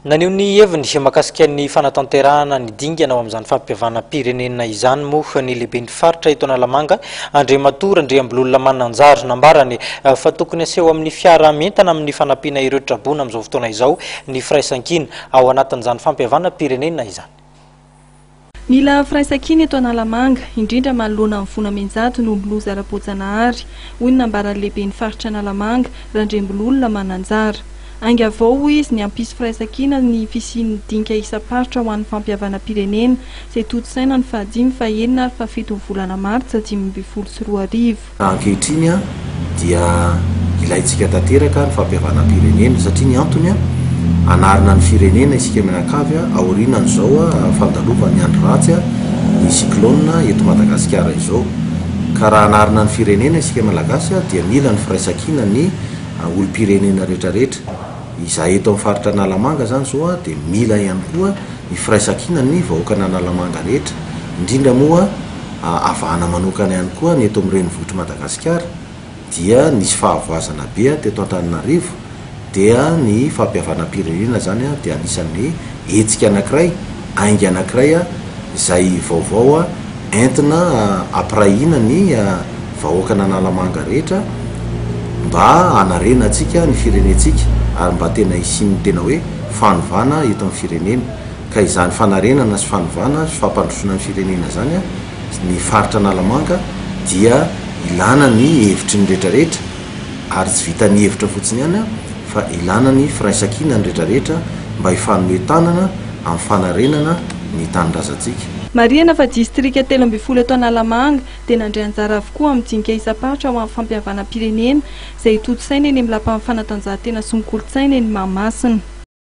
Naneo ny heviny makasika ny fanatanterahana ny dingana ao amin'izany fampiavana pirenena izany moa ny lehiben'ny faritra eto Analamanga Andriamatora Andriambololona Mananjary nambarany fa tokony aseho amin'ny fiarahamentana amin'ny fanampiana ireo trabona amin'izao fotoana izao ny firaisan-kina ao anatin'izany fampiavana pirenena izany. Mila firaisan-kina eto Analamanga indrindra manoloana amin'ny vonamenjato no Loza Ara-Boajanahary hoy ny nambaran'ny lehiben'ny faritra Analamanga Andriambololona Mananjary. Anga avao izy ny ampisy firaisan-kina ny fisian'ny dinika isa-paritra ho an'ny fampiavana pirenena izay toto-saina ny fahadimy fahaenina ary fahafito volana Martsa 2024. Ankehitriny dia ilayntsika tanteraka ny fampiavana pirenena satria ny antony anarina ny firenena isika mianakavy aorinan'izao fandalovan'ny andro ratsy ny cyclone eto Madagasikara izao. Ka raha anarina ny firenena isika malagasy dia mila ny firaisan-kina ny olom-pirenena rehetrarehetra. Izahay eto amin'ny faritra Analamanga zany zao dia mila ihany koa ny firaisan-kina ny vahoaka Analamanga rehetra, indrindra moa avahana manokana ihany koa ny eto amin'ny renivohitry Madagasikara dia nisy fahavoazana be teto Antananarivo dia ny fampiavana pirenena zany dia anisan'ny hetsika anankiray, ainga anankiray izay vaovao entina ampirahina ny vahoaka Analamanga rehetra mba hanarena antsika ny firenentsika ary mba tena isin'ny tena hoe fanovana eto amin'ny firenena. Ka izany fanarenana sy fanovana sy fampandrosoana ny firenena zany ny faritra Analamanga dia ilana ny hevitry ny rehetrarehetra ary tsy vita ny hevitra fotsiny ihany fa ilana ny firaisan-kina ny rehetrarehetra mba hifanome tanana amin'ny fanarenana ny tanindrazantsika. Mariana fa distrika 13 eto Analamanga dia nandray anjara avokoa amin'ny dinika isa-paritra ho amin'ny fampiavana pirenena izay toto-saina eny amin'ny lapan'ny fanatanjahantena sy ny kolontsaina eny Mahamasina.